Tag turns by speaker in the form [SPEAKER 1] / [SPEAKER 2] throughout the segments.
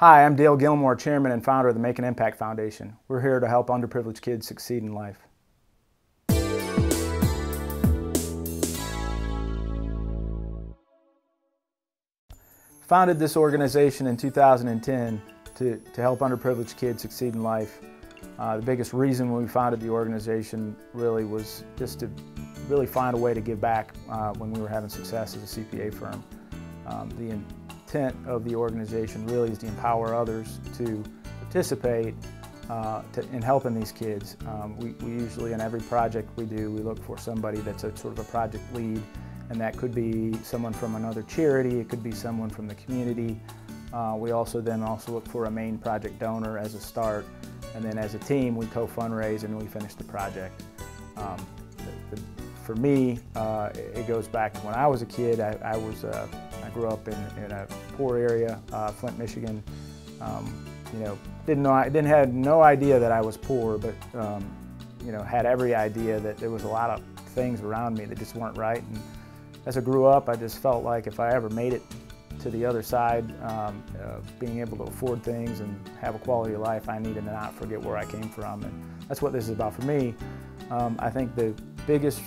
[SPEAKER 1] Hi, I'm Dale Gillmore, Chairman and founder of the Make an Impact Foundation. We're here to help underprivileged kids succeed in life. Founded this organization in 2010 to help underprivileged kids succeed in life. The biggest reason when we founded the organization really was just to really find a way to give back when we were having success as a CPA firm. The intent of the organization really is to empower others to participate in helping these kids. We usually, in every project we do, we look for somebody that's a sort of a project lead, and that could be someone from another charity, it could be someone from the community. We also look for a main project donor as a start, and then as a team we co-fundraise and we finish the project. For me, it goes back to when I was a kid. I grew up in a poor area, Flint, Michigan. Had no idea that I was poor, but had every idea that there was a lot of things around me that just weren't right. And as I grew up, I just felt like if I ever made it to the other side of being able to afford things and have a quality of life, I needed to not forget where I came from, and that's what this is about for me. I think the biggest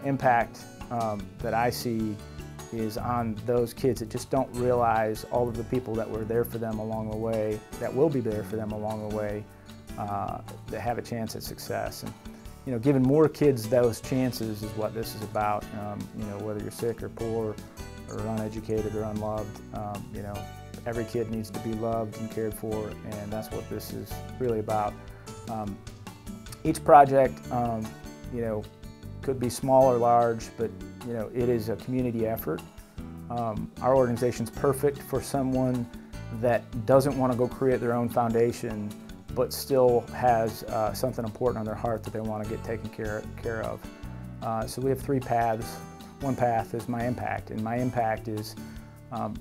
[SPEAKER 1] impact that I see is on those kids that just don't realize all of the people that were there for them along the way, that will be there for them along the way, that have a chance at success. And giving more kids those chances is what this is about. Whether you're sick or poor or uneducated or unloved, every kid needs to be loved and cared for, and that's what this is really about. Each project, could be small or large, but it is a community effort. Our organization's perfect for someone that doesn't want to go create their own foundation, but still has something important on their heart that they want to get taken care of. So we have three paths. One path is My Impact, and My Impact is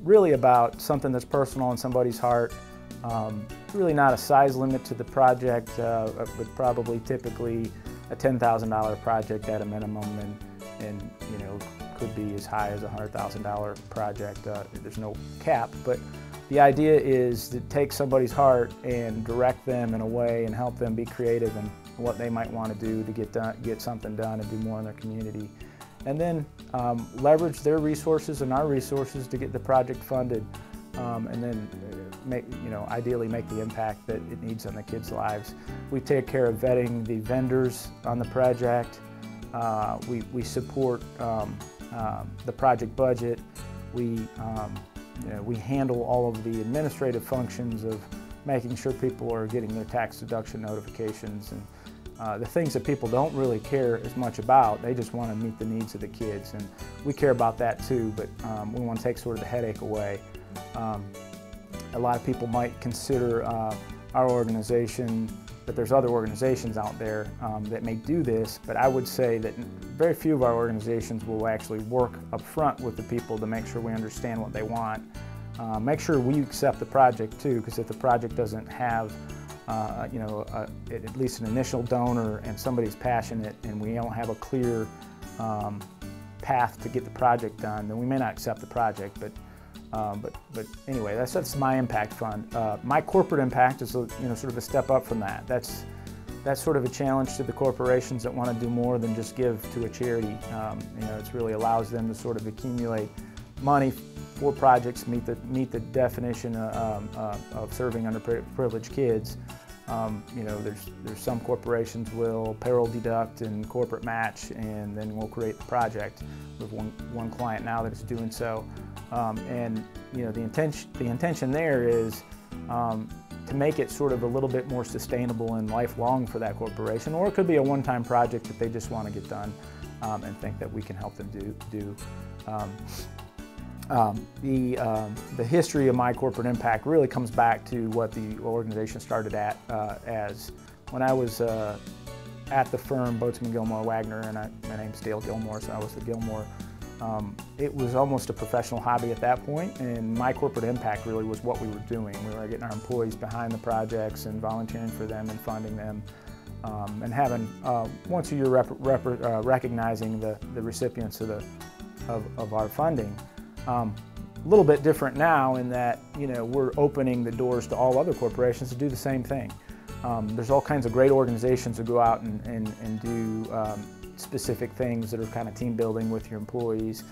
[SPEAKER 1] really about something that's personal in somebody's heart. Really not a size limit to the project, but probably typically a $10,000 project at a minimum, and could be as high as a $100,000 project. There's no cap, but the idea is to take somebody's heart and direct them in a way and help them be creative in what they might want to do to get something done and do more in their community. And then leverage their resources and our resources to get the project funded, and then ideally make the impact that it needs on the kids' lives. We take care of vetting the vendors on the project. We support the project budget. We handle all of the administrative functions of making sure people are getting their tax deduction notifications and the things that people don't really care as much about. They just want to meet the needs of the kids, and we care about that too, but we want to take sort of the headache away. A lot of people might consider our organization, but there's other organizations out there that may do this, but I would say that very few of our organizations will actually work up front with the people to make sure we understand what they want. Make sure we accept the project too, because if the project doesn't have at least an initial donor and somebody's passionate and we don't have a clear path to get the project done, then we may not accept the project. But anyway, that's My Impact Fund. My Corporate Impact is sort of a step up from that. That's sort of a challenge to the corporations that want to do more than just give to a charity. It really allows them to sort of accumulate money for projects, meet the definition of serving underprivileged kids. There's some corporations will payroll deduct and corporate match, and then we'll create the project. We have one client now that is doing so. The intention there is to make it sort of a little bit more sustainable and lifelong for that corporation, or it could be a one-time project that they just want to get done and think that we can help them do. The history of My Corporate Impact really comes back to what the organization started as when I was at the firm Boatsman Gillmore Wagner, and my name's Dale Gillmore, so I was the Gillmore. It was almost a professional hobby at that point, and My Corporate Impact really was what we were doing. We were getting our employees behind the projects and volunteering for them and funding them, and having once a year recognizing the recipients of our funding. little bit different now in that, we're opening the doors to all other corporations to do the same thing. There's all kinds of great organizations that go out and do specific things that are kind of team building with your employees.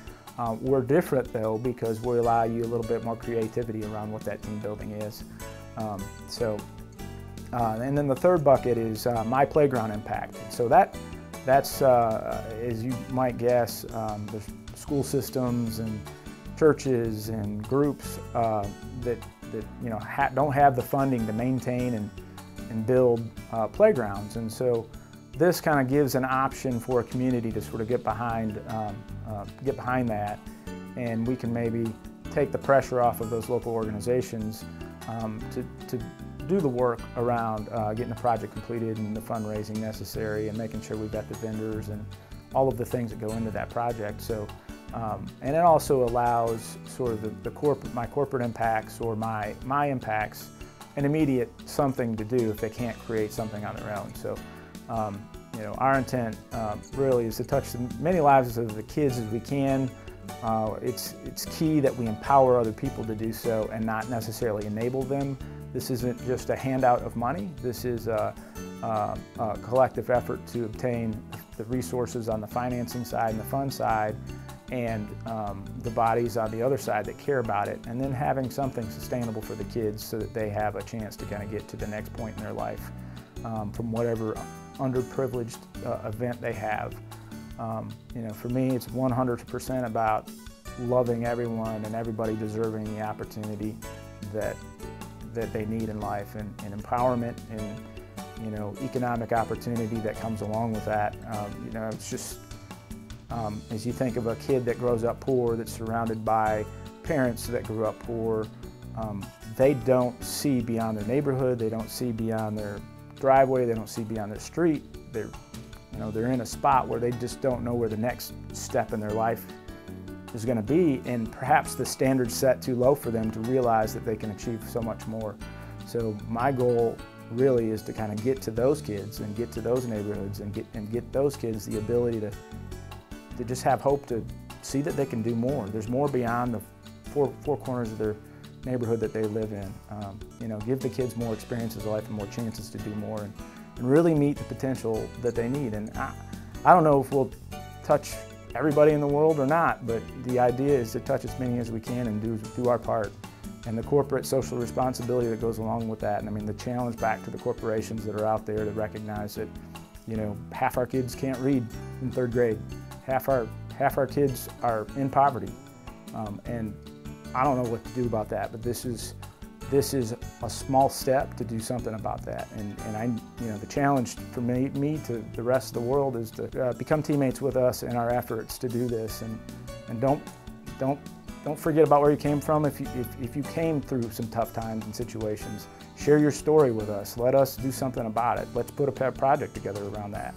[SPEAKER 1] We're different though because we allow you a little bit more creativity around what that team building is. And then the third bucket is my playground impact. So that's as you might guess, there's school systems and churches and groups that don't have the funding to maintain and build playgrounds, and so this kind of gives an option for a community to sort of get behind that, and we can maybe take the pressure off of those local organizations to do the work around getting the project completed and the fundraising necessary and making sure we've got the vendors and all of the things that go into that project. So, and it also allows sort of my corporate impacts or my impacts an immediate something to do if they can't create something on their own. So, our intent really is to touch as many lives of the kids as we can. It's key that we empower other people to do so and not necessarily enable them. This isn't just a handout of money. This is a collective effort to obtain the resources on the financing side and the fund side, and the bodies on the other side that care about it, and then having something sustainable for the kids so that they have a chance to kind of get to the next point in their life from whatever underprivileged event they have. For me, it's 100% about loving everyone and everybody deserving the opportunity that they need in life, and empowerment and economic opportunity that comes along with that. It's just as you think of a kid that grows up poor, that's surrounded by parents that grew up poor, they don't see beyond their neighborhood, they don't see beyond their driveway, they don't see beyond their street. They're in a spot where they just don't know where the next step in their life is going to be, and perhaps the standard's set too low for them to realize that they can achieve so much more. So my goal really is to kind of get to those kids and get to those neighborhoods and get those kids the ability to just have hope to see that they can do more. There's more beyond the four corners of their neighborhood that they live in. Give the kids more experiences of life and more chances to do more, and really meet the potential that they need. And I don't know if we'll touch everybody in the world or not, but the idea is to touch as many as we can and do our part. And the corporate social responsibility that goes along with that. And I mean, the challenge back to the corporations that are out there to recognize that, half our kids can't read in 3rd grade. Half our kids are in poverty. And I don't know what to do about that, but this is a small step to do something about that. And the challenge for me to the rest of the world is to become teammates with us in our efforts to do this, and don't forget about where you came from. If you came through some tough times and situations, share your story with us. Let us do something about it. Let's put a project together around that.